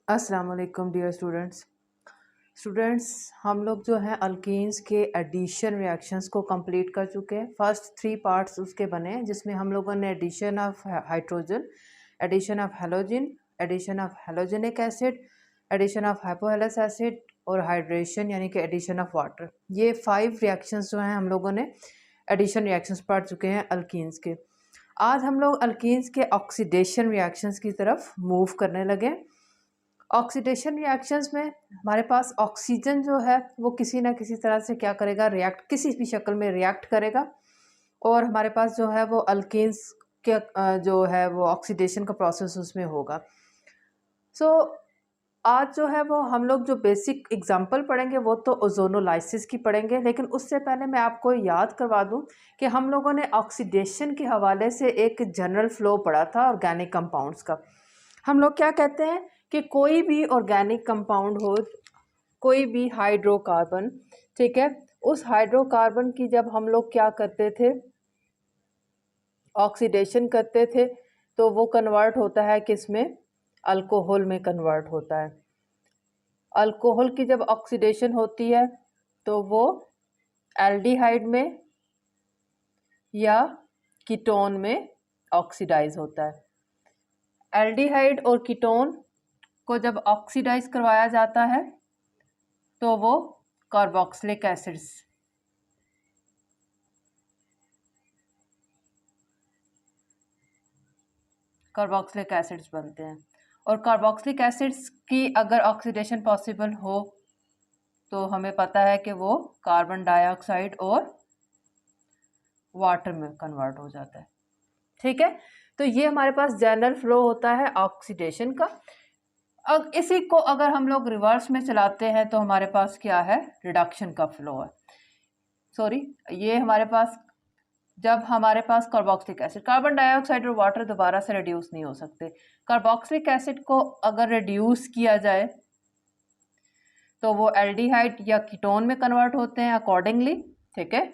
अस्सलाम वालेकुम dear students हम लोग जो हैं अल्कीन्स के एडिशन रिएक्शंस को कंप्लीट कर चुके हैं। फर्स्ट 3 पार्ट्स उसके बने हैं जिसमें हम लोगों ने addition of hydrogen, addition of halogen, addition of halogenic acid, addition of hypohalous acid और हाइड्रेशन यानी कि एडिशन ऑफ वाटर। ये 5 रिएक्शंस जो हैं हम लोगों ने एडिशन रिएक्शंस पढ़ चुके हैं अल्कीन्स के। आज हम लोग अल्कीन्स के ऑक्सीडेशन रिएक्शंस की तरफ मूव करने लगे। ऑक्सीडेशन रिएक्शंस में हमारे पास ऑक्सीजन जो है वो किसी ना किसी तरह से क्या करेगा, रिएक्ट, किसी भी शक्ल में रिएक्ट करेगा और हमारे पास जो है वो अल्केन्स के जो है वो ऑक्सीडेशन का प्रोसेस उसमें होगा। सो आज जो है वो हम लोग जो बेसिक एग्जांपल पढ़ेंगे वो तो ओजोनोलाइसिस की पढ़ेंगे, लेकिन उससे पहले मैं आपको याद करवा दूं कि हम लोगों ने ऑक्सीडेशन के हवाले से एक जनरल फ्लो पढ़ा था ऑर्गेनिक कंपाउंड्स का। हम लोग क्या कहते हैं कि कोई भी ऑर्गेनिक कंपाउंड हो, कोई भी हाइड्रोकार्बन, ठीक है, उस हाइड्रोकार्बन की जब हम लोग क्या करते थे, ऑक्सीडेशन करते थे, तो वो कन्वर्ट होता है किस में, अल्कोहल में कन्वर्ट होता है। अल्कोहल की जब ऑक्सीडेशन होती है तो वो एल्डिहाइड में या कीटोन में ऑक्सीडाइज होता है। एल्डिहाइड और कीटोन को जब ऑक्सीडाइज करवाया जाता है तो वो कार्बोक्सिलिक एसिड्स बनते हैं। और कार्बोक्सिलिक एसिड्स की अगर ऑक्सीडेशन पॉसिबल हो तो हमें पता है कि वो कार्बन डाइऑक्साइड और वाटर में कन्वर्ट हो जाता है। ठीक है, तो ये हमारे पास जनरल फ्लो होता है ऑक्सीडेशन का। अब इसी को अगर हम लोग रिवर्स में चलाते हैं तो हमारे पास क्या है, रिडक्शन का फ्लो है। सॉरी, ये हमारे पास जब हमारे पास कार्बोक्सिलिक एसिड, कार्बन डाइऑक्साइड और वाटर दोबारा से रिड्यूस नहीं हो सकते। कार्बोक्सिलिक एसिड को अगर रिड्यूस किया जाए तो वो एल्डिहाइड या कीटोन में कन्वर्ट होते हैं अकॉर्डिंगली। ठीक है,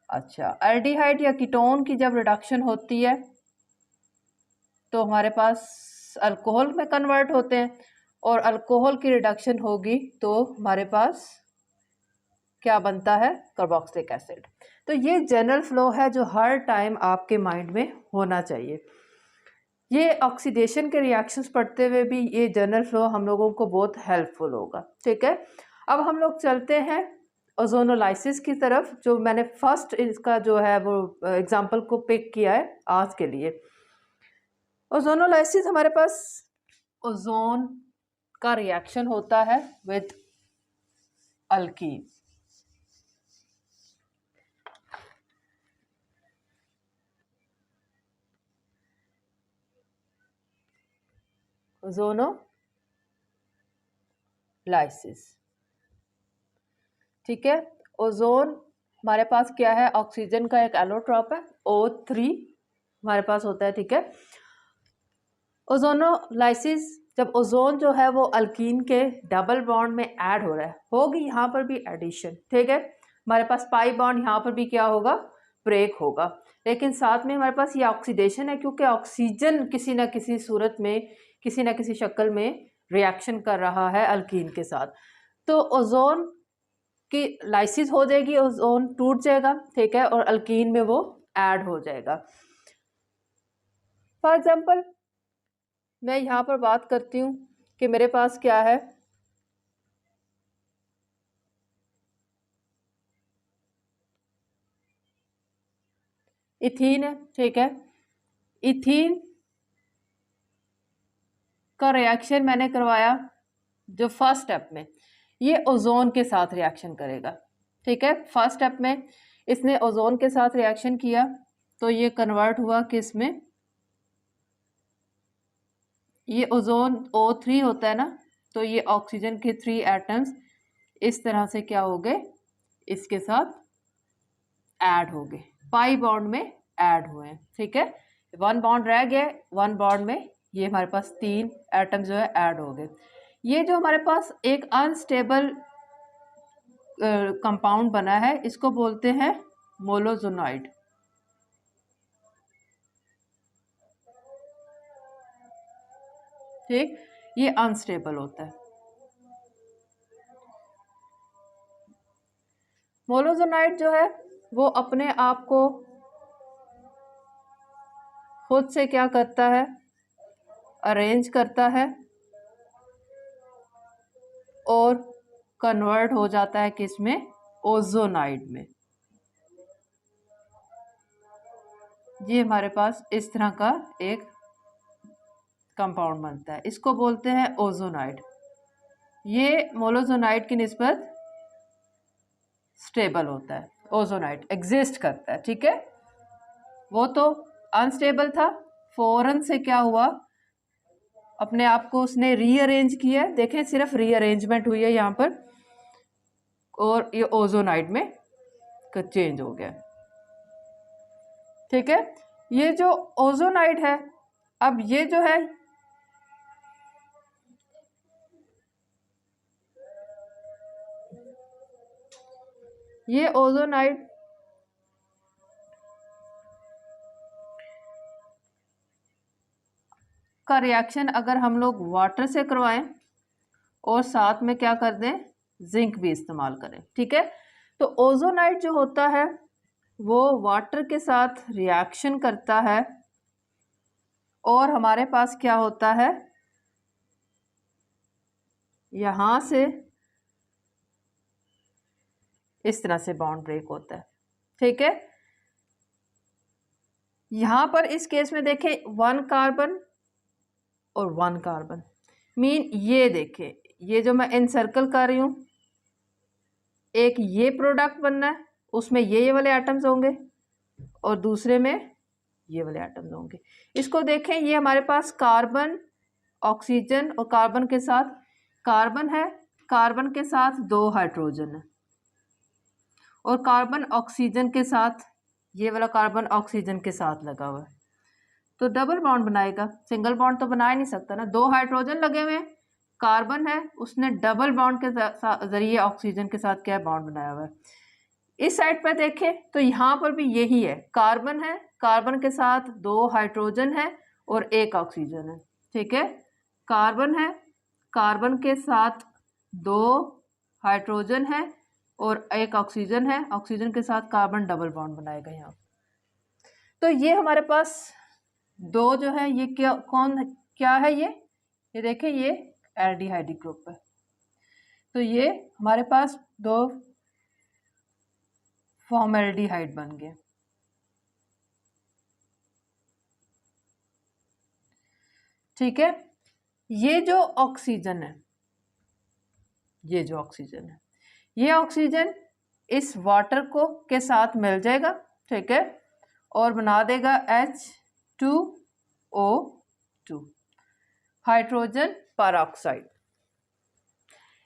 अच्छा, एल्डिहाइड या कीटोन की जब रिडक्शन होती है तो हमारे पास अल्कोहल में कन्वर्ट होते हैं और अल्कोहल की रिडक्शन होगी तो हमारे पास क्या बनता है, कार्बोक्सिलिक एसिड। तो ये जनरल फ्लो है जो हर टाइम आपके माइंड में होना चाहिए। ये ऑक्सीडेशन के रिएक्शंस पढ़ते हुए भी ये जनरल फ्लो हम लोगों को बहुत हेल्पफुल होगा। ठीक है, अब हम लोग चलते हैं ओजोनोलाइसिस की तरफ, जो मैंने फर्स्ट इसका जो है वो एग्जांपल को पिक किया है आज के लिए। ओजोनोलाइसिस हमारे पास ओजोन का रिएक्शन होता है विद अल्कीन। ओजोनोलाइसिस, ठीक है। ओजोन हमारे पास क्या है, ऑक्सीजन का एक एलोट्रॉप है O3 हमारे पास होता है। ठीक है, ओजोनोलाइसिस जब ओजोन जो है वो अल्कीन के डबल बॉन्ड में ऐड हो रहा है, होगी यहाँ पर भी एडिशन। ठीक है, हमारे पास पाई बॉन्ड यहाँ पर भी क्या होगा, ब्रेक होगा, लेकिन साथ में हमारे पास ये ऑक्सीडेशन है क्योंकि ऑक्सीजन किसी ना किसी सूरत में, किसी ना किसी शक्ल में रिएक्शन कर रहा है अल्कीन के साथ। तो ओजोन की लाइसिस हो जाएगी, ओजोन टूट जाएगा। ठीक है, और अल्कीन में वो ऐड हो जाएगा। फॉर एग्जाम्पल मैं यहाँ पर बात करती हूँ कि मेरे पास क्या है, इथीन है। ठीक है, इथीन का रिएक्शन मैंने करवाया जो फर्स्ट स्टेप में, ये ओजोन के साथ रिएक्शन करेगा। ठीक है, फर्स्ट स्टेप में इसने ओजोन के साथ रिएक्शन किया तो ये कन्वर्ट हुआ किस में, ये ओजोन O3 होता है ना, तो ये ऑक्सीजन के 3 एटम्स इस तरह से क्या हो गए, इसके साथ ऐड हो गए, पाई बॉन्ड में ऐड हुए हैं। ठीक है, 1 बॉन्ड रह गया, 1 बॉन्ड में ये हमारे पास 3 एटम जो है ऐड हो गए। ये जो हमारे पास एक अनस्टेबल कंपाउंड बना है इसको बोलते हैं मोलोजोनाइड। ठीक, ये अनस्टेबल होता है। मोलोजोनाइड जो है वो अपने आप को खुद से क्या करता है, अरेंज करता है और कन्वर्ट हो जाता है किसमें, ओजोनाइड में। ये हमारे पास इस तरह का एक कंपाउंड बनता है, इसको बोलते हैं ओजोनाइड। ये मोलोजोनाइड की निस्बत स्टेबल होता है, ओजोनाइड एग्जिस्ट करता है, ठीक है। वो तो अनस्टेबल था, फौरन से क्या हुआ, अपने आप को उसने रीअरेंज किया। देखें सिर्फ रीअरेंजमेंट हुई है यहाँ पर और ये ओजोनाइड में चेंज हो गया, ठीक है। ये जो ओजोनाइड है, अब ये जो है ये ओजोनाइड का रिएक्शन अगर हम लोग वाटर से करवाएं और साथ में क्या कर दें, जिंक भी इस्तेमाल करें, ठीक है। तो ओजोनाइड जो होता है वो वाटर के साथ रिएक्शन करता है और हमारे पास क्या होता है, यहां से इस तरह से बॉन्ड ब्रेक होता है, ठीक है। यहां पर इस केस में देखें 1 कार्बन और 1 कार्बन, मीन ये देखें, ये जो मैं इनसर्कल कर रही हूं, एक ये प्रोडक्ट बनना है, उसमें ये वाले एटम्स होंगे और दूसरे में ये वाले एटम्स होंगे। इसको देखें, ये हमारे पास कार्बन, ऑक्सीजन और कार्बन के साथ कार्बन है, कार्बन के साथ 2 हाइड्रोजन है और कार्बन ऑक्सीजन के साथ, ये वाला कार्बन ऑक्सीजन के साथ लगा हुआ है, तो डबल बॉन्ड बनाएगा, सिंगल बॉन्ड तो बना ही नहीं सकता ना। 2 हाइड्रोजन लगे हुए हैं, कार्बन है, उसने डबल बॉन्ड के जरिए ऑक्सीजन के साथ क्या बॉन्ड बनाया हुआ है। इस साइड पर देखें तो यहाँ पर भी यही है, कार्बन है, कार्बन के साथ 2 हाइड्रोजन है और 1 ऑक्सीजन है, ठीक है। कार्बन है, कार्बन के साथ 2 हाइड्रोजन है और 1 ऑक्सीजन है, ऑक्सीजन के साथ कार्बन डबल बॉन्ड बनाएगा यहाँ। तो ये हमारे पास 2 जो है, ये क्या है, ये देखें, ये एल्डिहाइड ग्रुप है। तो ये हमारे पास 2 फॉर्मेल्डिहाइड बन गए, ठीक है। ये जो ऑक्सीजन है, ये जो ऑक्सीजन है, ये ऑक्सीजन इस वाटर को के साथ मिल जाएगा, ठीक है, और बना देगा H2O2, हाइड्रोजन परऑक्साइड।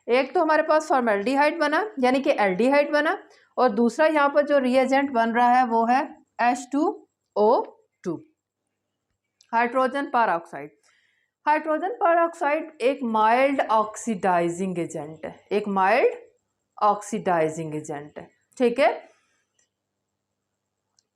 एक तो हमारे पास फॉर्मेल्डिहाइड बना यानी कि एल्डिहाइड बना, और दूसरा यहाँ पर जो रिएजेंट बन रहा है वो है H2O2, hydrogen peroxide. Hydrogen peroxide एक माइल्ड ऑक्सीडाइजिंग एजेंट है, एक माइल्ड ऑक्सीडाइजिंग एजेंट है, ठीक है।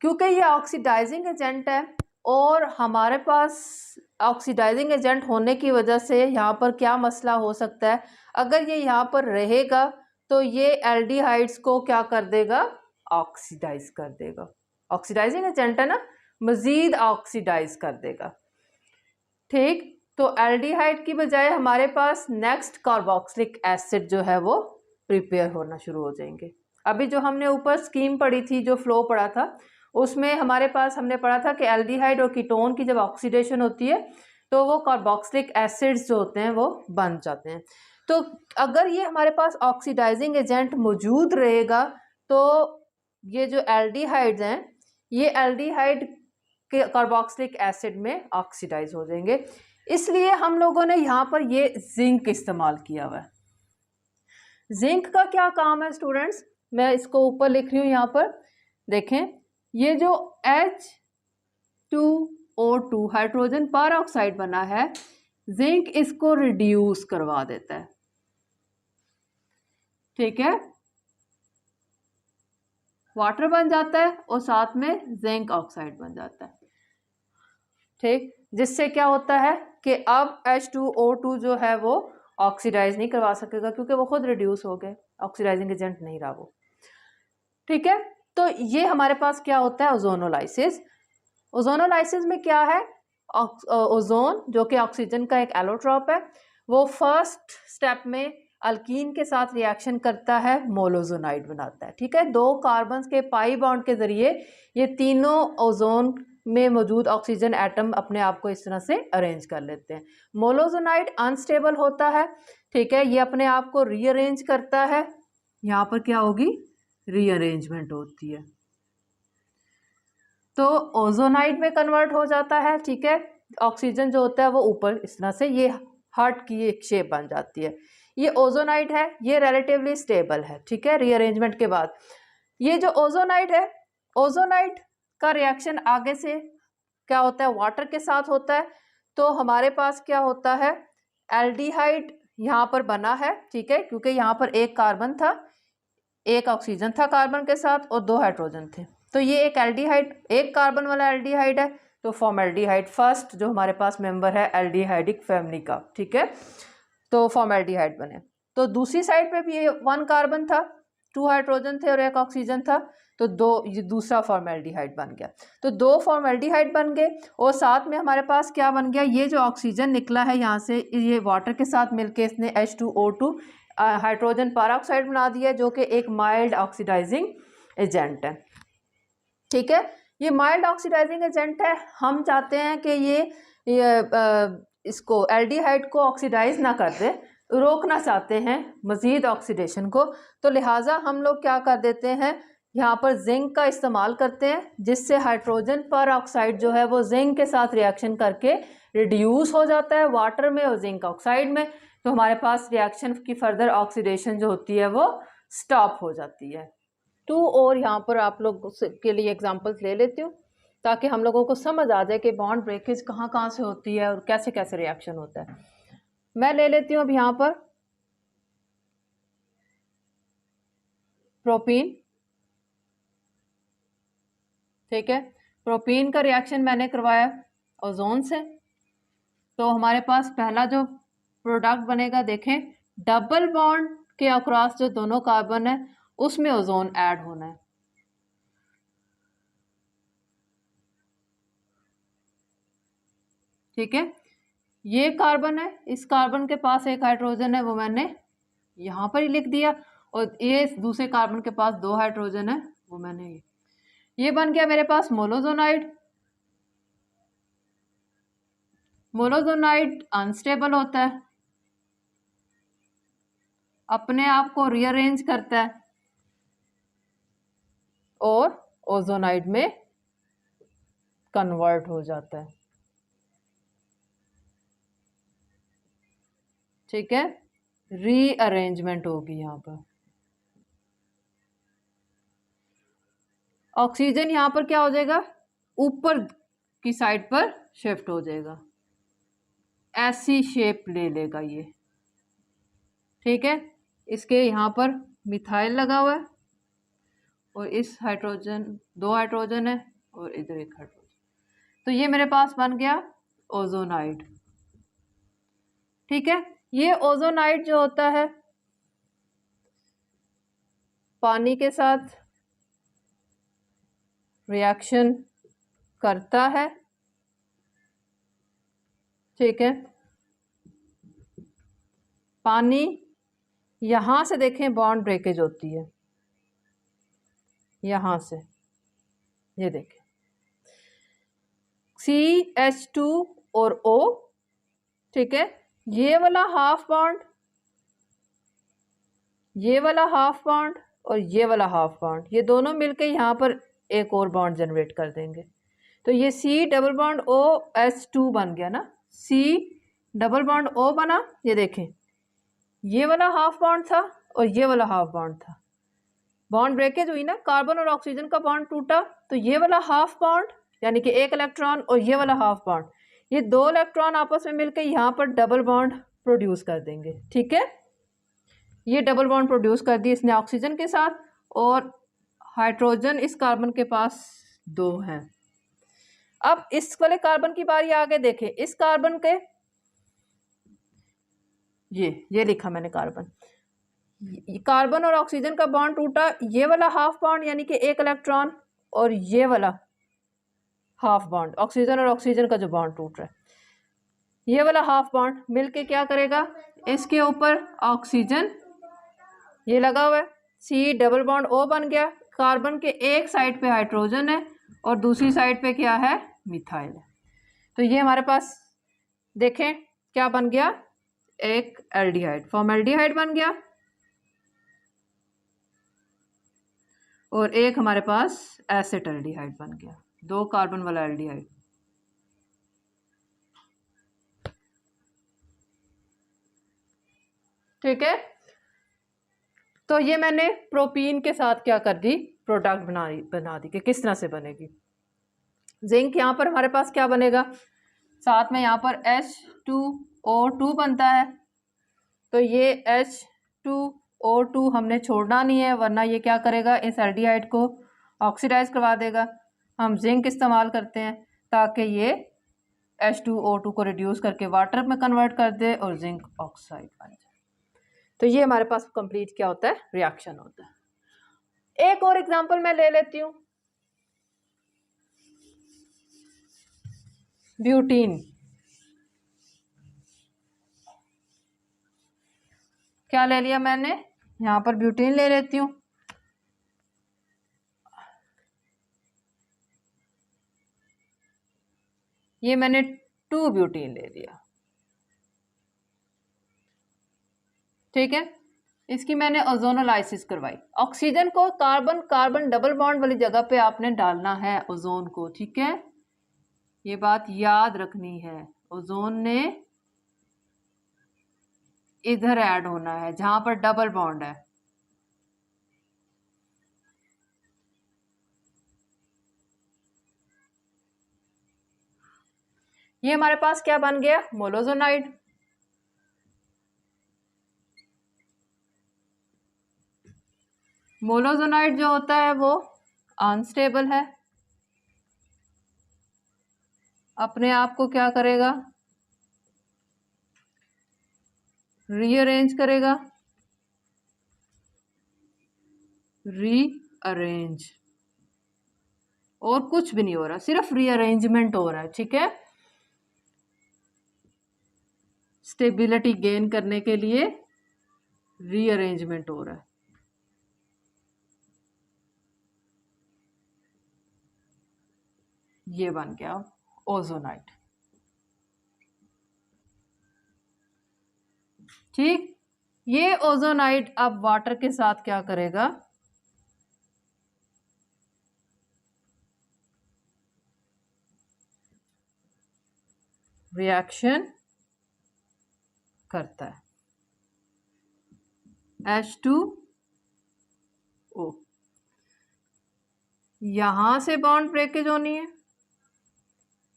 क्योंकि ये ऑक्सीडाइजिंग एजेंट है और हमारे पास ऑक्सीडाइजिंग एजेंट होने की वजह से यहाँ पर क्या मसला हो सकता है, अगर ये यहाँ पर रहेगा तो ये एल्डिहाइड्स को क्या कर देगा, ऑक्सीडाइज कर देगा। ऑक्सीडाइजिंग एजेंट है ना, मजीद ऑक्सीडाइज कर देगा, ठीक। तो एल्डिहाइड की बजाय हमारे पास नेक्स्ट कार्बोक्सिलिक एसिड जो है वो प्रिपेयर होना शुरू हो जाएंगे। अभी जो हमने ऊपर स्कीम पढ़ी थी, जो फ्लो पढ़ा था, उसमें हमारे पास हमने पढ़ा था कि एल्डिहाइड और कीटोन की जब ऑक्सीडेशन होती है तो वो कार्बोक्सिलिक एसिड्स जो होते हैं वो बन जाते हैं। तो अगर ये हमारे पास ऑक्सीडाइजिंग एजेंट मौजूद रहेगा तो ये जो एल्डिहाइड्स हैं, ये एल्डिहाइड के कार्बोक्सिलिक एसिड में ऑक्सीडाइज हो जाएंगे। इसलिए हम लोगों ने यहाँ पर ये जिंक इस्तेमाल किया हुआ है। जिंक का क्या काम है स्टूडेंट्स, मैं इसको ऊपर लिख रही हूँ, यहाँ पर देखें, ये जो H2O2 हाइड्रोजन परऑक्साइड बना है, जिंक इसको रिड्यूस करवा देता है, ठीक है। वाटर बन जाता है और साथ में जिंक ऑक्साइड बन जाता है, ठीक। जिससे क्या होता है कि अब H2O2 जो है वो ऑक्सीडाइज नहीं करवा सकेगा क्योंकि वो खुद रिड्यूस हो गए, ऑक्सीडाइजिंग एजेंट नहीं रहा वो। ठीक है, तो ये हमारे पास क्या होता है ओजोनोलाइसिस। ओजोनोलाइसिस में क्या है, ओजोन जो कि ऑक्सीजन का एक एलोट्रॉप है, वो फर्स्ट स्टेप में अल्कीन के साथ रिएक्शन करता है, मोलोजोनाइड बनाता है। ठीक है, 2 कार्बन के पाई बॉन्ड के जरिए ये तीनों ओजोन में मौजूद ऑक्सीजन एटम अपने आप को इस तरह से अरेंज कर लेते हैं। मोलोजोनाइड अनस्टेबल होता है, ठीक है, ये अपने आप को रीअरेंज करता है, यहाँ पर क्या होगी, रीअरेंजमेंट होती है, तो ओजोनाइड में कन्वर्ट हो जाता है। ठीक है, ऑक्सीजन जो होता है वो ऊपर इस तरह से ये हार्ट की एक शेप बन जाती है। ये ओजोनाइड है, ये रिलेटिवली स्टेबल है। ठीक है, रीअरेंजमेंट के बाद ये जो ओजोनाइड है, ओजोनाइड का रिएक्शन आगे से क्या होता है, वाटर के साथ होता है। तो हमारे पास क्या होता है, एल्डिहाइड यहाँ पर बना है। ठीक है, क्योंकि यहाँ पर एक कार्बन था, एक ऑक्सीजन था कार्बन के साथ और 2 हाइड्रोजन थे, तो ये एक एल्डिहाइड, एक कार्बन वाला एल्डिहाइड है, तो फॉर्मल्डिहाइड फर्स्ट जो हमारे पास मेंबर है एल्डिहाइडिक फैमिली का। ठीक है, तो फॉर्मल्डिहाइड बने। तो दूसरी साइड पे भी 1 कार्बन था, 2 हाइड्रोजन थे और एक ऑक्सीजन था, तो 2, ये दूसरा फॉर्मल्डिहाइड बन गया। तो 2 फॉर्मल्डिहाइड बन गए और साथ में हमारे पास क्या बन गया, ये जो ऑक्सीजन निकला है यहाँ से, ये वाटर के साथ मिलके इसने H2O2 हाइड्रोजन परऑक्साइड बना दिया, जो कि एक माइल्ड ऑक्सीडाइजिंग एजेंट है। ठीक है, ये माइल्ड ऑक्सीडाइजिंग एजेंट है। हम चाहते हैं कि ये इसको एल्डिहाइड को ऑक्सीडाइज ना कर दे, रोकना चाहते हैं मज़ीद ऑक्सीडेशन को, तो लिहाजा हम लोग क्या कर देते हैं, यहाँ पर जिंक का इस्तेमाल करते हैं, जिससे हाइड्रोजन परऑक्साइड जो है वो जिंक के साथ रिएक्शन करके रिड्यूस हो जाता है वाटर में और जिंक ऑक्साइड में। तो हमारे पास रिएक्शन की फर्दर ऑक्सीडेशन जो होती है वो स्टॉप हो जाती है। 2 और यहाँ पर आप लोग के लिए एग्जांपल्स ले लेती हूँ ताकि हम लोगों को समझ आ जाए कि बॉन्ड ब्रेकेज कहाँ कहाँ से होती है और कैसे कैसे रिएक्शन होता है। मैं ले लेती हूँ अब यहाँ पर प्रोपीन। ठीक है, प्रोपीन का रिएक्शन मैंने करवाया ओजोन से, तो हमारे पास पहला जो प्रोडक्ट बनेगा, देखें डबल बॉन्ड के अक्रॉस जो दोनों कार्बन है उसमें ओजोन ऐड होना है। ठीक है, ये कार्बन है, इस कार्बन के पास एक हाइड्रोजन है, वो मैंने यहाँ पर ही लिख दिया, और ये दूसरे कार्बन के पास 2 हाइड्रोजन है, वो मैंने ये बन गया मेरे पास मोलोजोनाइड। मोलोजोनाइड अनस्टेबल होता है, अपने आप को रीअरेंज करता है और ओजोनाइड में कन्वर्ट हो जाता है। ठीक है, रीअरेंजमेंट होगी यहाँ पर। ऑक्सीजन यहाँ पर क्या हो जाएगा, ऊपर की साइड पर शिफ्ट हो जाएगा, ऐसी शेप ले लेगा ये। ठीक है, इसके यहाँ पर मिथाइल लगा हुआ है और इस हाइड्रोजन 2 हाइड्रोजन है और इधर 1 हाइड्रोजन, तो ये मेरे पास बन गया ओजोनाइड। ठीक है, ये ओजोनाइड जो होता है पानी के साथ रिएक्शन करता है। ठीक है, पानी यहाँ से देखें बॉन्ड ब्रेकेज होती है, यहाँ से ये देखें CH2 और O। ठीक है, ये वाला हाफ बॉन्ड, ये वाला हाफ बॉन्ड और ये वाला हाफ बॉन्ड, ये दोनों मिलके यहाँ पर एक और बॉन्ड जनरेट कर देंगे, तो ये C डबल बॉन्ड OH2 बन गया ना, C डबल बॉन्ड O बना। ये देखें ये वाला हाफ बॉन्ड था और ये वाला हाफ बॉन्ड था, बॉन्ड ब्रेकेज हुई ना, कार्बन और ऑक्सीजन का बॉन्ड टूटा, तो ये वाला हाफ बॉन्ड यानी कि 1 इलेक्ट्रॉन और ये वाला हाफ बॉन्ड, ये 2 इलेक्ट्रॉन आपस में मिलकर यहाँ पर डबल बॉन्ड प्रोड्यूस कर देंगे। ठीक है, ये डबल बॉन्ड प्रोड्यूस कर दी इसने ऑक्सीजन के साथ, और हाइड्रोजन इस कार्बन के पास 2 हैं। अब इस वाले कार्बन की बारी आगे देखें, इस कार्बन के ये लिखा मैंने कार्बन और ऑक्सीजन का बॉन्ड टूटा, ये वाला हाफ बॉन्ड यानी कि एक इलेक्ट्रॉन, और ये वाला हाफ बॉन्ड ऑक्सीजन और ऑक्सीजन का जो बॉन्ड टूट रहा है, ये वाला हाफ बॉन्ड मिलके क्या करेगा, इसके ऊपर ऑक्सीजन ये लगा हुआ है, सी डबल बॉन्ड ओ बन गया, कार्बन के एक साइड पे हाइड्रोजन है और दूसरी साइड पे क्या है, मिथाइल है। तो ये हमारे पास देखें क्या बन गया, एक एल्डिहाइड, फॉर्मल्डिहाइड बन गया, और एक हमारे पास एसिटल्डिहाइड बन गया, 2 कार्बन वाला एल्डिहाइड। ठीक है, तो ये मैंने प्रोपीन के साथ क्या कर दी, प्रोडक्ट बना दी कि किस तरह से बनेगी। जिंक यहाँ पर हमारे पास क्या बनेगा, साथ में यहाँ पर H2O2 बनता है, तो ये H2O2 हमने छोड़ना नहीं है, वरना ये क्या करेगा, इस एल्डिहाइड को ऑक्सीडाइज करवा देगा। हम जिंक इस्तेमाल करते हैं ताकि ये H2O2 को रिड्यूस करके वाटर में कन्वर्ट कर दे और जिंक ऑक्साइड बन जाए। तो ये हमारे पास कंप्लीट क्या होता है, रिएक्शन होता है। एक और एग्जांपल मैं ले लेती हूँ, ब्यूटीन। क्या ले लिया मैंने, यहाँ पर ब्यूटीन ले लेती हूँ। ये मैंने 2 ब्यूटीन ले लिया, ठीक है। इसकी मैंने ओजोनोलाइसिस करवाई। ऑक्सीजन को कार्बन कार्बन डबल बॉन्ड वाली जगह पे आपने डालना है ओजोन को, ठीक है, ये बात याद रखनी है। ओजोन ने इधर ऐड होना है जहां पर डबल बॉन्ड है। ये हमारे पास क्या बन गया, मोलोजोनाइड। मोलोजोनाइड जो होता है वो अनस्टेबल है, अपने आप को क्या करेगा, रीअरेंज करेगा, रीअरेंज, और कुछ भी नहीं हो रहा, सिर्फ रीअरेंजमेंट हो रहा है, ठीक है। स्टेबिलिटी गेन करने के लिए रीअरेंजमेंट हो रहा है। ये बन गया ओजोनाइड, ठीक। ये ओजोनाइड अब वाटर के साथ क्या करेगा, रिएक्शन करता है, H2O, यहां से बॉन्ड ब्रेकेज होनी है,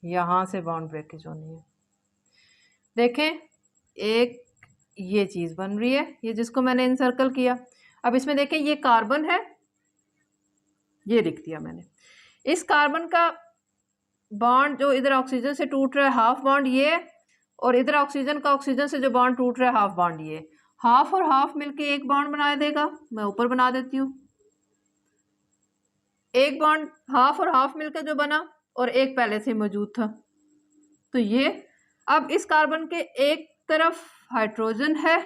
यहां से बॉन्ड ब्रेकेज होनी है। देखें, एक ये चीज बन रही है, ये जिसको मैंने इनसर्कल किया। अब इसमें देखें, ये कार्बन है, ये लिख दिया मैंने। इस कार्बन का बॉन्ड जो इधर ऑक्सीजन से टूट रहा है, हाफ बॉन्ड ये, और इधर ऑक्सीजन का ऑक्सीजन से जो बॉन्ड टूट रहा है, हाफ बॉन्ड ये। हाफ और हाफ मिलके एक बॉन्ड बना देगा, मैं ऊपर बना देती हूँ। एक बॉन्ड हाफ और हाफ मिलकर जो बना, और एक पहले से मौजूद था, तो ये अब इस कार्बन के एक तरफ हाइड्रोजन है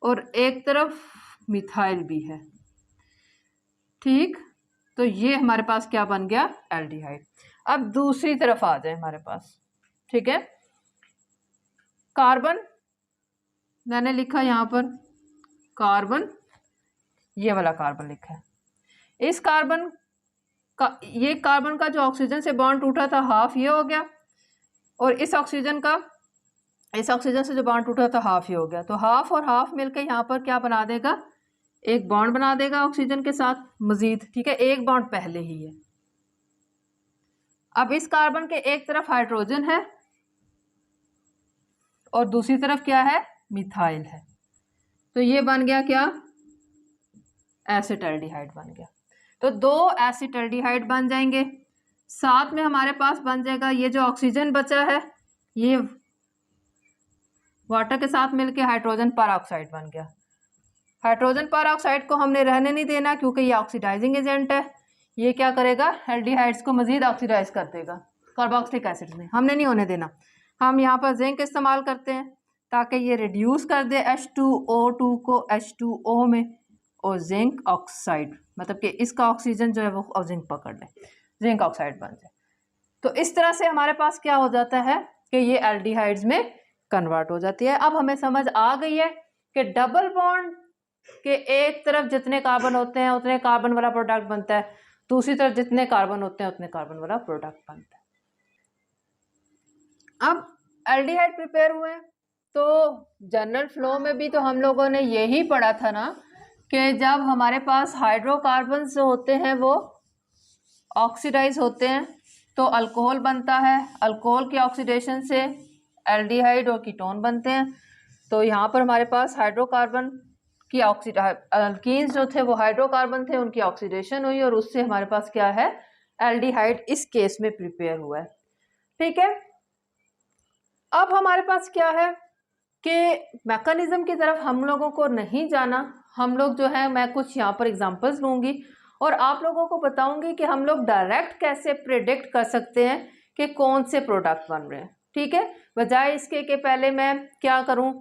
और एक तरफ मिथाइल भी है, ठीक। तो ये हमारे पास क्या बन गया, एल्डिहाइड। अब दूसरी तरफ आ जाए हमारे पास, ठीक है। कार्बन मैंने लिखा यहाँ पर, कार्बन, ये वाला कार्बन लिखा है। इस कार्बन का, ये कार्बन का जो ऑक्सीजन से बॉन्ड टूटा था, हाफ ये हो गया, और इस ऑक्सीजन से जो बॉन्ड टूटा था, हाफ ये हो गया। तो हाफ और हाफ मिलकर यहाँ पर क्या बना देगा, एक बॉन्ड बना देगा ऑक्सीजन के साथ मजीद, ठीक है। एक बॉन्ड पहले ही है। अब इस कार्बन के एक तरफ हाइड्रोजन है और दूसरी तरफ क्या है, मिथाइल है, तो ये बन गया क्या, एसिटल्डिहाइड बन गया। तो 2 एसिटल्डिहाइड बन जाएंगे, साथ में हमारे पास बन जाएगा ये जो ऑक्सीजन बचा है, ये वाटर के साथ मिलके हाइड्रोजन पर ऑक्साइड बन गया। हाइड्रोजन पर ऑक्साइड को हमने रहने नहीं देना क्योंकि ये ऑक्सीडाइजिंग एजेंट है। ये क्या करेगा, एल्डिहाइड्स को मजीद ऑक्सीडाइज कर देगा कार्बोक्सिलिक एसिड में, हमने नहीं होने देना। हम यहाँ पर जिंक इस्तेमाल करते हैं ताकि ये रिड्यूस कर दे H2O2 को H2O में, और जिंक ऑक्साइड मतलब कि इसका ऑक्सीजन जो है वो जिंक पकड़ ले, जिंक ऑक्साइड बन जाए। तो इस तरह से हमारे पास क्या हो जाता है कि ये एल्डिहाइड्स में कन्वर्ट हो जाती है। अब हमें समझ आ गई है कि डबल बॉन्ड के एक तरफ जितने कार्बन होते हैं उतने कार्बन वाला प्रोडक्ट बनता है, दूसरी तरफ जितने कार्बन होते हैं उतने कार्बन वाला प्रोडक्ट बनता है। अब एल्डिहाइड प्रिपेयर हुए, तो जनरल फ्लो में भी तो हम लोगों ने यही पढ़ा था ना कि जब हमारे पास हाइड्रोकार्बन जो होते हैं वो ऑक्सीडाइज होते हैं तो अल्कोहल बनता है, अल्कोहल की ऑक्सीडेशन से एल्डिहाइड और कीटोन बनते हैं। तो यहाँ पर हमारे पास हाइड्रोकार्बन की अल्कीन्स जो थे वो हाइड्रोकार्बन थे, उनकी ऑक्सीडेशन हुई और उससे हमारे पास क्या है, एल्डिहाइड इस केस में प्रिपेयर हुआ है। ठीक है, अब हमारे पास क्या है कि मैकेनिज्म की तरफ हम लोगों को नहीं जाना। हम लोग जो है, मैं कुछ यहाँ पर एग्जांपल्स लूँगी और आप लोगों को बताऊंगी कि हम लोग डायरेक्ट कैसे प्रेडिक्ट कर सकते हैं कि कौन से प्रोडक्ट बन रहे हैं। ठीक है, बजाय इसके कि पहले मैं क्या करूं,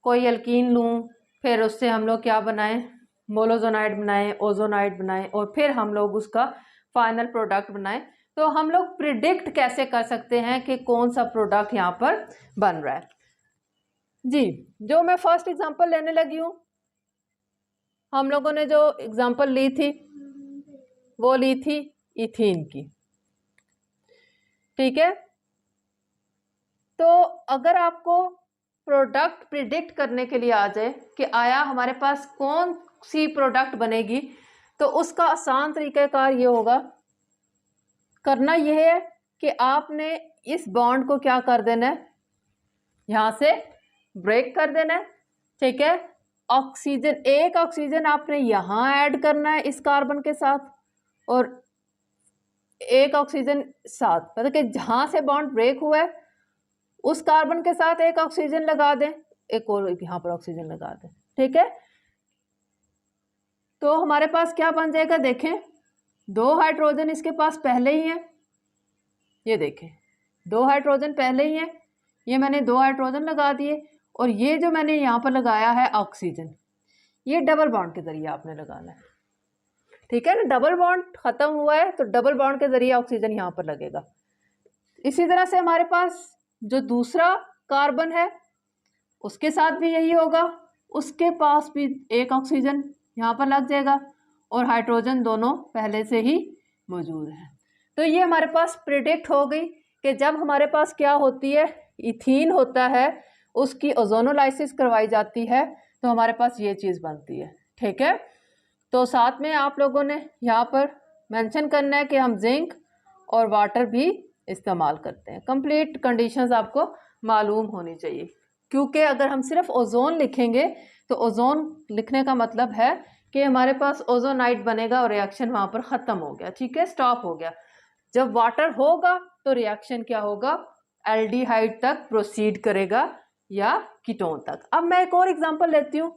कोई अल्कीन लूं, फिर उससे हम लोग क्या बनाएं, मोलोजोनाइड बनाएं, ओजोनाइड बनाएं और फिर हम लोग उसका फाइनल प्रोडक्ट बनाएं। तो हम लोग प्रिडिक्ट कैसे कर सकते हैं कि कौन सा प्रोडक्ट यहाँ पर बन रहा है। जी, जो मैं फर्स्ट एग्जांपल लेने लगी हूँ, हम लोगों ने जो एग्जांपल ली थी वो ली थी इथीन की। ठीक है, तो अगर आपको प्रोडक्ट प्रिडिक्ट करने के लिए आ जाए कि आया हमारे पास कौन सी प्रोडक्ट बनेगी, तो उसका आसान तरीक़ाकार ये होगा, करना यह है कि आपने इस बॉन्ड को क्या कर देना है, यहाँ से ब्रेक कर देना है। ठीक है, ऑक्सीजन, एक ऑक्सीजन आपने यहाँ ऐड करना है इस कार्बन के साथ और एक ऑक्सीजन साथ, मतलब कि जहाँ से बॉन्ड ब्रेक हुआ है उस कार्बन के साथ एक ऑक्सीजन लगा दें, एक और यहाँ पर ऑक्सीजन लगा दें। ठीक है, तो हमारे पास क्या बन जाएगा, देखें 2 हाइड्रोजन इसके पास पहले ही है, ये देखें 2 हाइड्रोजन पहले ही है, ये मैंने 2 हाइड्रोजन लगा दिए और ये जो मैंने यहाँ पर लगाया है ऑक्सीजन, ये डबल बॉन्ड के जरिए आपने लगाना है। ठीक है ना, डबल बॉन्ड खत्म हुआ है तो डबल बॉन्ड के जरिए ऑक्सीजन यहाँ पर लगेगा। इसी तरह से हमारे पास जो दूसरा कार्बन है उसके साथ भी यही होगा, उसके पास भी एक ऑक्सीजन यहाँ पर लग जाएगा और हाइड्रोजन दोनों पहले से ही मौजूद हैं। तो ये हमारे पास प्रिडिक्ट हो गई कि जब हमारे पास क्या होती है, इथीन होता है, उसकी ओजोनोलाइसिस करवाई जाती है तो हमारे पास ये चीज़ बनती है। ठीक है, तो साथ में आप लोगों ने यहाँ पर मेंशन करना है कि हम जिंक और वाटर भी इस्तेमाल करते हैं। कंप्लीट कंडीशंस आपको मालूम होनी चाहिए, क्योंकि अगर हम सिर्फ ओजोन लिखेंगे तो ओजोन लिखने का मतलब है कि हमारे पास ओजोनाइड बनेगा और रिएक्शन वहाँ पर ख़त्म हो गया। ठीक है, स्टॉप हो गया। जब वाटर होगा तो रिएक्शन क्या होगा, एल्डिहाइड तक प्रोसीड करेगा या कीटोन तक। अब मैं एक और एग्जांपल लेती हूँ,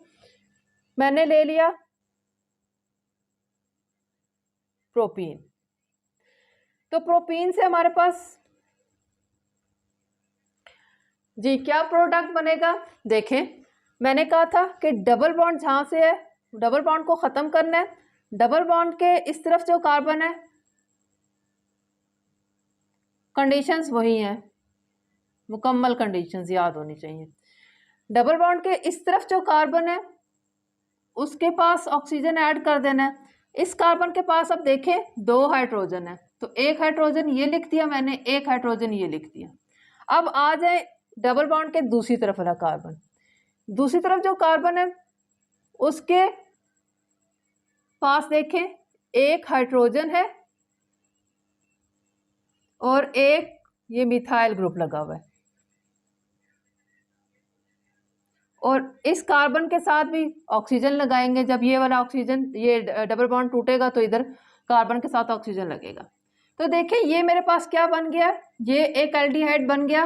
मैंने ले लिया प्रोपीन। तो प्रोपीन से हमारे पास जी क्या प्रोडक्ट बनेगा, देखें मैंने कहा था कि डबल बॉन्ड जहाँ से है डबल बॉन्ड को ख़त्म करना है, डबल बॉन्ड के इस तरफ जो कार्बन है कंडीशंस वही हैं, मुकम्मल कंडीशंस याद होनी चाहिए। डबल बॉन्ड के इस तरफ जो कार्बन है उसके पास ऑक्सीजन ऐड कर देना है। इस कार्बन के पास अब देखें 2 हाइड्रोजन है, तो एक हाइड्रोजन ये लिख दिया मैंने, एक हाइड्रोजन ये लिख दिया। अब आ जाए डबल बॉन्ड के दूसरी तरफ वाला कार्बन, दूसरी तरफ जो कार्बन है उसके पास देखें एक हाइड्रोजन है और एक ये मिथाइल ग्रुप लगा हुआ है, और इस कार्बन के साथ भी ऑक्सीजन लगाएंगे। जब ये वाला ऑक्सीजन, ये डबल बॉन्ड टूटेगा तो इधर कार्बन के साथ ऑक्सीजन लगेगा। तो देखिए ये मेरे पास क्या बन गया, ये एक एल्डिहाइड बन गया,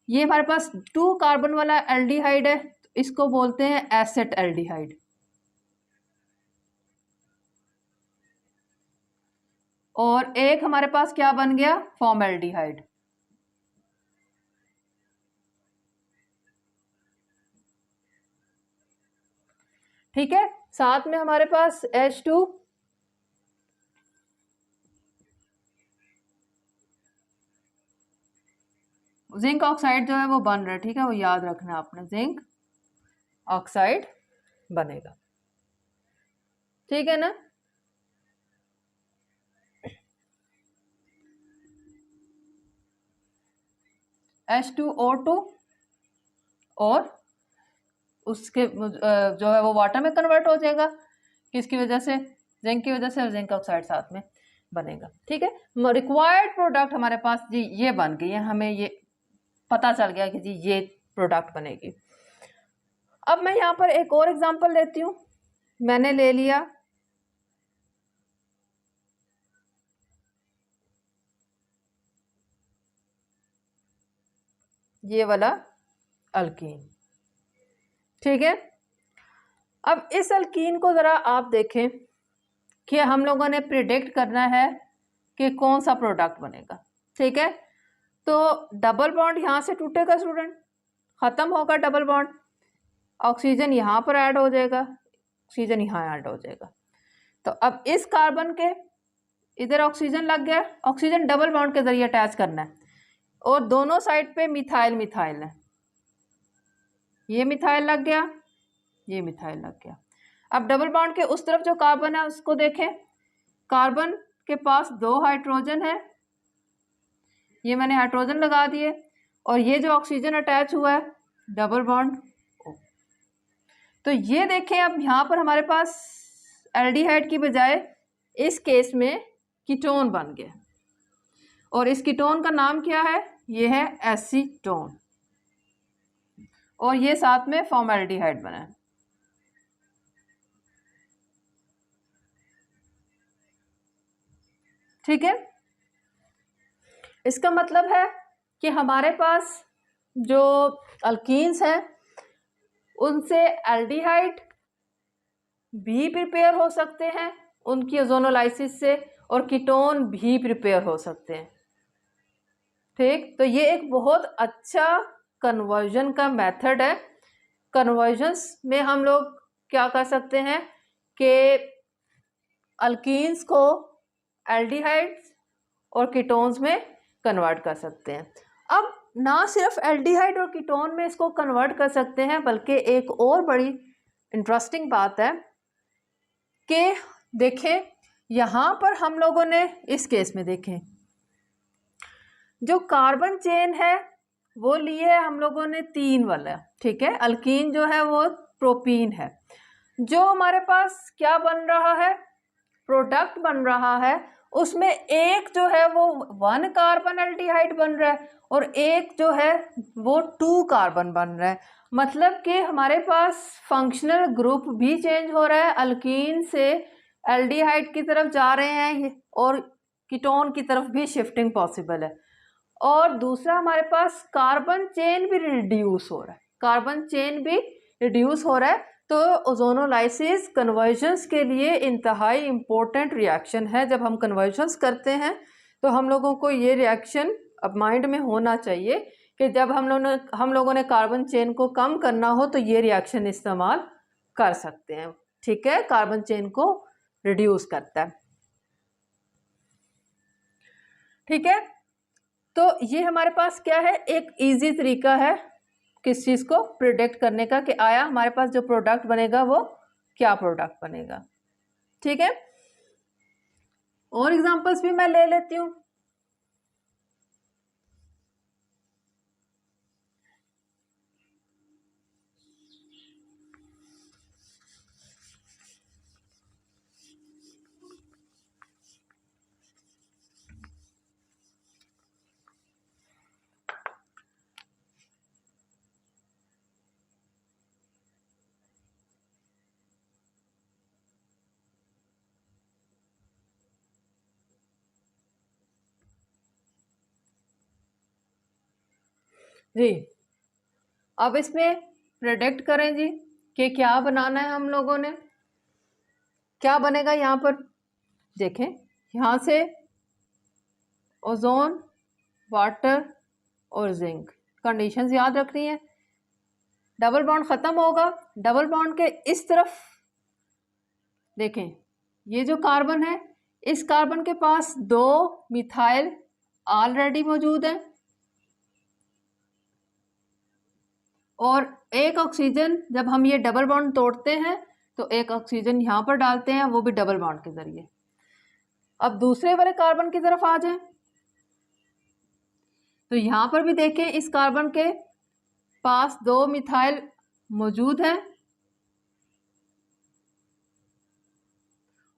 ये हमारे पास 2 कार्बन वाला एल्डिहाइड है, तो इसको बोलते हैं एसेट एल्डिहाइड। और एक हमारे पास क्या बन गया, फॉर्मल्डिहाइड। ठीक है, साथ में हमारे पास H2, जिंक ऑक्साइड जो है वो बन रहा है। ठीक है, वो याद रखना आपने, जिंक ऑक्साइड बनेगा। ठीक है ना। H2O2 और उसके जो है वो वाटर में कन्वर्ट हो जाएगा, किसकी वजह से, जिंक की वजह से, और जिंक ऑक्साइड साथ में बनेगा। ठीक है, रिक्वायर्ड प्रोडक्ट हमारे पास जी ये बन गई है, हमें ये पता चल गया कि जी ये प्रोडक्ट बनेगी। अब मैं यहाँ पर एक और एग्जांपल लेती हूँ, मैंने ले लिया ये वाला अल्कीन। ठीक है, अब इस अल्कीन को जरा आप देखें कि हम लोगों ने प्रिडिक्ट करना है कि कौन सा प्रोडक्ट बनेगा। ठीक है, तो डबल बॉन्ड यहाँ से टूटेगा स्टूडेंट, खत्म होगा डबल बॉन्ड, ऑक्सीजन यहाँ पर ऐड हो जाएगा, ऑक्सीजन यहाँ ऐड हो जाएगा। तो अब इस कार्बन के इधर ऑक्सीजन लग गया, ऑक्सीजन डबल बॉन्ड के जरिए अटैच करना है, और दोनों साइड पे मिथाइल मिथाइल है, ये मिथाइल लग गया, ये मिथाइल लग गया। अब डबल बॉन्ड के उस तरफ जो कार्बन है उसको देखें, कार्बन के पास 2 हाइड्रोजन है, ये मैंने हाइड्रोजन लगा दिए, और ये जो ऑक्सीजन अटैच हुआ है डबल बॉन्ड। तो ये देखें, अब यहाँ पर हमारे पास एल्डिहाइड की बजाय इस केस में कीटोन बन गया, और इस कीटोन का नाम क्या है, ये है एसीटोन, और ये साथ में फॉर्मल्डिहाइड बना है। ठीक है, इसका मतलब है कि हमारे पास जो अल्कीन्स हैं उनसे एल्डिहाइड भी प्रिपेयर हो सकते हैं उनकी ओजोनोलाइसिस से, और कीटोन भी प्रिपेयर हो सकते हैं। ठीक, तो ये एक बहुत अच्छा कन्वर्जन का मेथड है। कन्वर्जन्स में हम लोग क्या कर सकते हैं कि अल्कीन्स को एल्डिहाइड्स और कीटोन्स में कन्वर्ट कर सकते हैं। अब ना सिर्फ एल्डिहाइड और कीटोन में इसको कन्वर्ट कर सकते हैं, बल्कि एक और बड़ी इंटरेस्टिंग बात है कि देखें यहाँ पर हम लोगों ने इस केस में देखें जो कार्बन चेन है वो लिए है हम लोगों ने 3 वाला। ठीक है, अल्कीन जो है वो प्रोपीन है, जो हमारे पास क्या बन रहा है, प्रोडक्ट बन रहा है, उसमें एक जो है वो 1 कार्बन एल्डिहाइड बन रहा है, और एक जो है वो 2 कार्बन बन रहा है। मतलब कि हमारे पास फंक्शनल ग्रुप भी चेंज हो रहा है, अल्कीन से एल्डिहाइड की तरफ जा रहे हैं, और कीटोन की तरफ भी शिफ्टिंग पॉसिबल है। और दूसरा हमारे पास कार्बन चेन भी रिड्यूस हो रहा है, कार्बन चेन भी रिड्यूस हो रहा है। तो ओजोनोलाइसिस कन्वर्जन्स के लिए इंतहाई इम्पोर्टेंट रिएक्शन है। जब हम कन्वर्जन्स करते हैं तो हम लोगों को ये रिएक्शन अब माइंड में होना चाहिए कि जब हम लोगों ने कार्बन चेन को कम करना हो तो ये रिएक्शन इस्तेमाल कर सकते हैं। ठीक है, कार्बन चेन को रिड्यूस करता है। ठीक है, तो ये हमारे पास क्या है, एक इजी तरीका है किस चीज़ को प्रिडिक्ट करने का कि आया हमारे पास जो प्रोडक्ट बनेगा वो क्या प्रोडक्ट बनेगा। ठीक है, और एग्जांपल्स भी मैं ले लेती हूँ। जी। अब इसमें प्रेडिक्ट करें जी कि क्या बनाना है हम लोगों ने। क्या बनेगा यहाँ पर देखें, यहाँ से ओजोन, वाटर और जिंक, कंडीशंस याद रखनी है। डबल बॉन्ड खत्म होगा, डबल बॉन्ड के इस तरफ देखें, ये जो कार्बन है, इस कार्बन के पास 2 मिथाइल ऑलरेडी मौजूद है और एक ऑक्सीजन। जब हम ये डबल बॉन्ड तोड़ते हैं तो एक ऑक्सीजन यहाँ पर डालते हैं, वो भी डबल बॉन्ड के जरिए। अब दूसरे वाले कार्बन की तरफ आ जाएं तो यहाँ पर भी देखें, इस कार्बन के पास 2 मिथाइल मौजूद है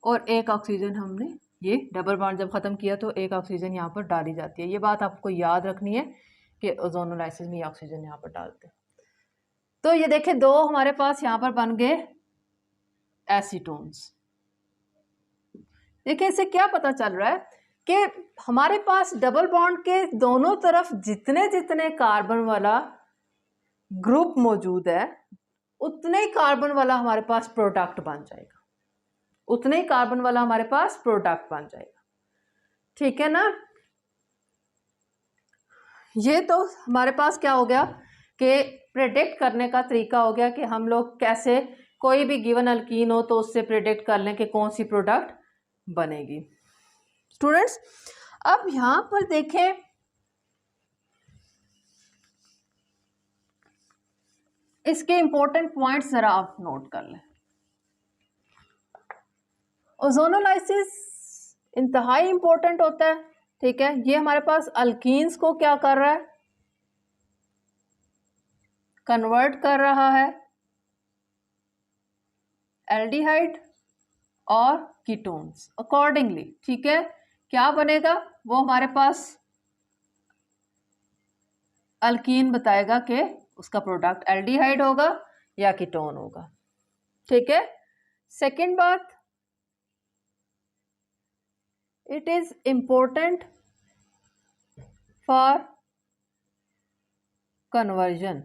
और एक ऑक्सीजन हमने ये डबल बॉन्ड जब ख़त्म किया तो एक ऑक्सीजन यहाँ पर डाली जाती है। ये बात आपको याद रखनी है कि ओजोनोलाइसिस में ये ऑक्सीजन यहाँ पर डालते हैं। तो ये देखें, 2 हमारे पास यहाँ पर बन गए एसीटोन्स। देखिए, इससे क्या पता चल रहा है कि हमारे पास डबल बॉन्ड के दोनों तरफ जितने जितने कार्बन वाला ग्रुप मौजूद है, उतने ही कार्बन वाला हमारे पास प्रोडक्ट बन जाएगा, उतने ही कार्बन वाला हमारे पास प्रोडक्ट बन जाएगा। ठीक है ना। ये तो हमारे पास क्या हो गया कि प्रेडिक्ट करने का तरीका हो गया कि हम लोग कैसे कोई भी गिवन अल्कीन हो तो उससे प्रेडिक्ट कर लें कि कौन सी प्रोडक्ट बनेगी। स्टूडेंट्स, अब यहां पर देखें, इसके इंपॉर्टेंट पॉइंट्स जरा आप नोट कर लें। ओजोनोलाइसिस इंतहाई इंपॉर्टेंट होता है। ठीक है, ये हमारे पास अल्कीन्स को क्या कर रहा है, कन्वर्ट कर रहा है एल्डिहाइड और कीटोन्स अकॉर्डिंगली। ठीक है, क्या बनेगा वो हमारे पास अल्कीन बताएगा कि उसका प्रोडक्ट एल्डिहाइड होगा या कीटोन होगा। ठीक है। सेकंड बात, it is important for conversion.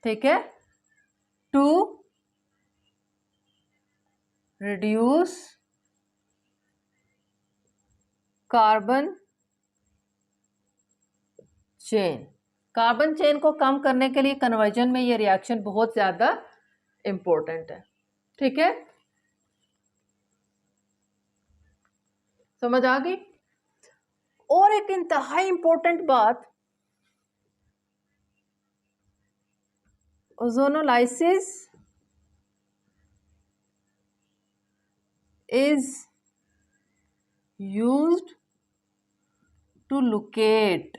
ठीक है, to reduce carbon chain. Carbon chain को कम करने के लिए कन्वर्जन में ये रिएक्शन बहुत ज्यादा इंपॉर्टेंट है। ठीक है, समझ आ गई। और एक इंतहाई इंपॉर्टेंट बात, ozonolysis is used to locate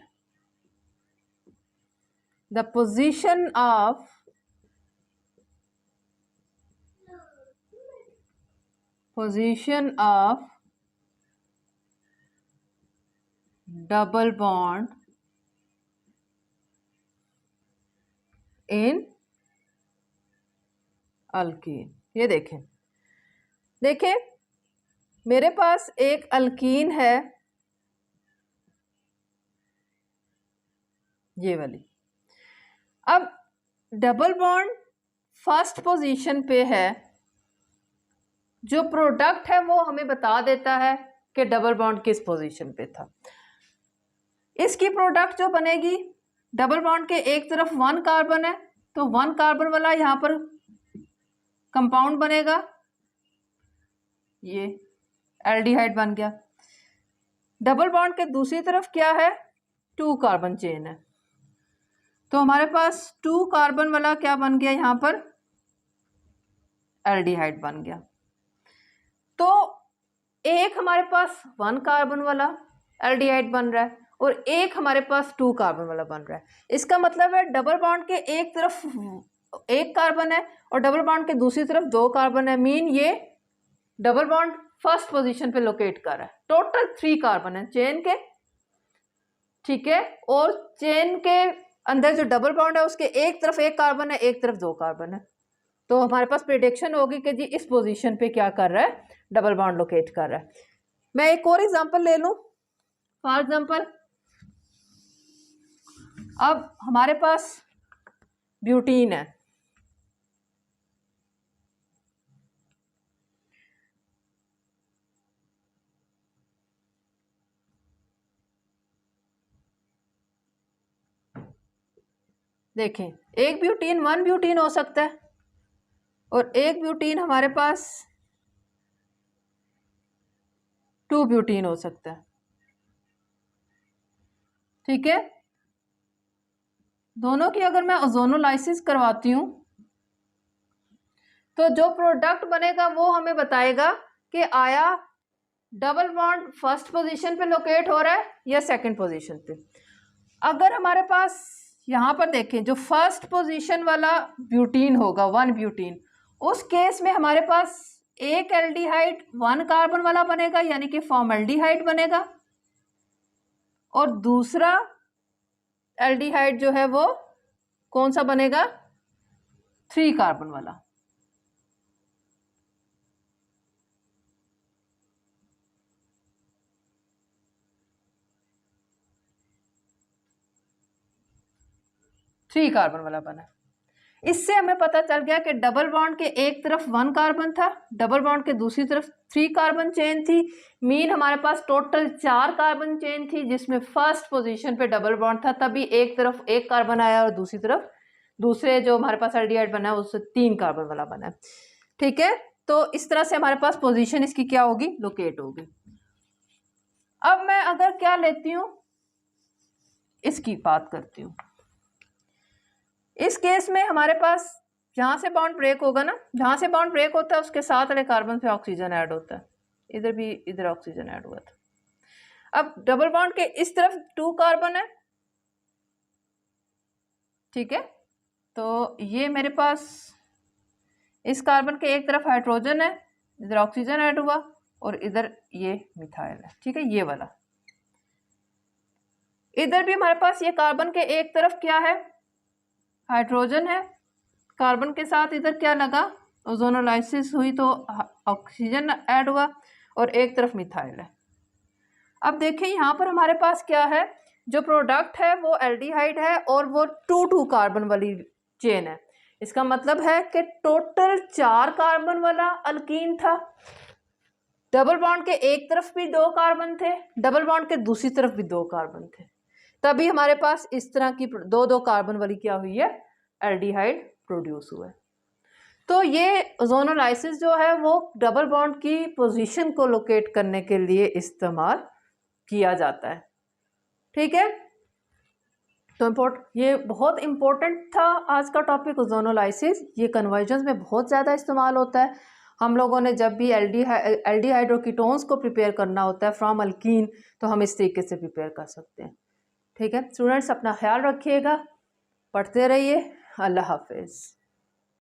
the position of double bond in alkyne. ये देखें, मेरे पास एक अल्कीन है, ये वाली। अब डबल बॉन्ड फर्स्ट पोजीशन पे है, जो प्रोडक्ट है वो हमें बता देता है कि डबल बॉन्ड किस पोजीशन पे था। इसकी प्रोडक्ट जो बनेगी, डबल बॉन्ड के एक तरफ 1 कार्बन है तो 1 कार्बन वाला यहाँ पर कंपाउंड बनेगा, ये एल्डिहाइड बन गया। डबल बॉन्ड के दूसरी तरफ क्या है, 2 कार्बन चेन है तो हमारे पास 2 कार्बन वाला क्या बन गया, यहाँ पर एल्डिहाइड बन गया। तो एक हमारे पास 1 कार्बन वाला एल्डिहाइड बन रहा है और एक हमारे पास 2 कार्बन वाला बन रहा है। इसका मतलब है डबल बॉन्ड के एक तरफ 1 कार्बन है और डबल बॉन्ड के दूसरी तरफ 2 कार्बन है। मीन ये डबल बॉन्ड फर्स्ट पोजीशन पे लोकेट कर रहा है। टोटल 3 कार्बन है चेन के। ठीक है, और चेन के अंदर जो डबल बॉन्ड है उसके एक तरफ 1 कार्बन है, एक तरफ 2 कार्बन है। तो हमारे पास प्रेडिक्शन होगी कि जी इस पोजीशन पे क्या कर रहा है, डबल बॉन्ड लोकेट कर रहा है। मैं एक और एग्जांपल ले लूं। फॉर एग्जांपल अब हमारे पास ब्यूटीन है, देखें एक ब्यूटीन 1 ब्यूटीन हो सकता है और एक ब्यूटीन हमारे पास 2 ब्यूटीन हो सकता है। ठीक है, दोनों की अगर मैं ओजोनोलाइसिस करवाती हूँ तो जो प्रोडक्ट बनेगा वो हमें बताएगा कि आया डबल बॉन्ड फर्स्ट पोजीशन पे लोकेट हो रहा है या सेकंड पोजीशन पे। अगर हमारे पास यहाँ पर देखें जो फर्स्ट पोजीशन वाला ब्यूटीन होगा 1 ब्यूटीन, उस केस में हमारे पास एक एल्डिहाइड 1 कार्बन वाला बनेगा यानी कि फॉर्मल्डिहाइड बनेगा, और दूसरा एल्डिहाइड जो है वो कौन सा बनेगा, 3 कार्बन वाला। थ्री कार्बन वाला बना। इससे हमें पता चल गया कि डबल बॉन्ड के एक तरफ 1 कार्बन था, डबल बॉन्ड के दूसरी तरफ 3 कार्बन चेन थी। मीन हमारे पास टोटल 4 कार्बन चेन थी जिसमें फर्स्ट पोजीशन पे डबल बॉन्ड था, तभी एक तरफ 1 कार्बन आया और दूसरी तरफ दूसरे जो हमारे पास एल्डिहाइड बना है उससे 3 कार्बन वाला बना है। ठीक है, तो इस तरह से हमारे पास पोजीशन इसकी क्या होगी, लोकेट होगी। अब मैं अगर क्या लेती हूँ, इसकी बात करती हूँ। इस केस में हमारे पास जहाँ से बॉन्ड ब्रेक होगा ना, जहाँ से बॉन्ड ब्रेक होता है उसके साथ वाले कार्बन पे ऑक्सीजन ऐड होता है, इधर भी इधर ऑक्सीजन ऐड हुआ था। अब डबल बॉन्ड के इस तरफ 2 कार्बन है, ठीक है, तो ये मेरे पास इस कार्बन के एक तरफ हाइड्रोजन है, इधर ऑक्सीजन ऐड हुआ और इधर ये मिथाइल है। ठीक है, ये वाला। इधर भी हमारे पास ये कार्बन के एक तरफ क्या है, हाइड्रोजन है, कार्बन के साथ इधर क्या लगा, ओजोनोलाइसिस हुई तो ऑक्सीजन ऐड हुआ और एक तरफ मिथाइल है। अब देखें यहाँ पर हमारे पास क्या है, जो प्रोडक्ट है वो एल्डिहाइड है और वो 2 कार्बन वाली चेन है। इसका मतलब है कि टोटल 4 कार्बन वाला अल्कीन था। डबल बॉन्ड के एक तरफ भी 2 कार्बन थे, डबल बॉन्ड के दूसरी तरफ भी 2 कार्बन थे, तभी हमारे पास इस तरह की 2 कार्बन वाली क्या हुई है, एल्डिहाइड प्रोड्यूस हुआ है। तो ये ओजोनोलाइसिस जो है वो डबल बॉन्ड की पोजीशन को लोकेट करने के लिए इस्तेमाल किया जाता है। ठीक है, तो ये बहुत इम्पोर्टेंट था आज का टॉपिक ओजोनोलाइसिस। ये कन्वर्जन्स में बहुत ज़्यादा इस्तेमाल होता है। हम लोगों ने जब भी एल्डिहाइड और कीटोन्स को प्रिपेयर करना होता है फ्रॉम अल्कीन, तो हम इस तरीके से प्रिपेयर कर सकते हैं। ठीक है स्टूडेंट्स, अपना ख्याल रखिएगा, पढ़ते रहिए। अल्लाह हाफिज़।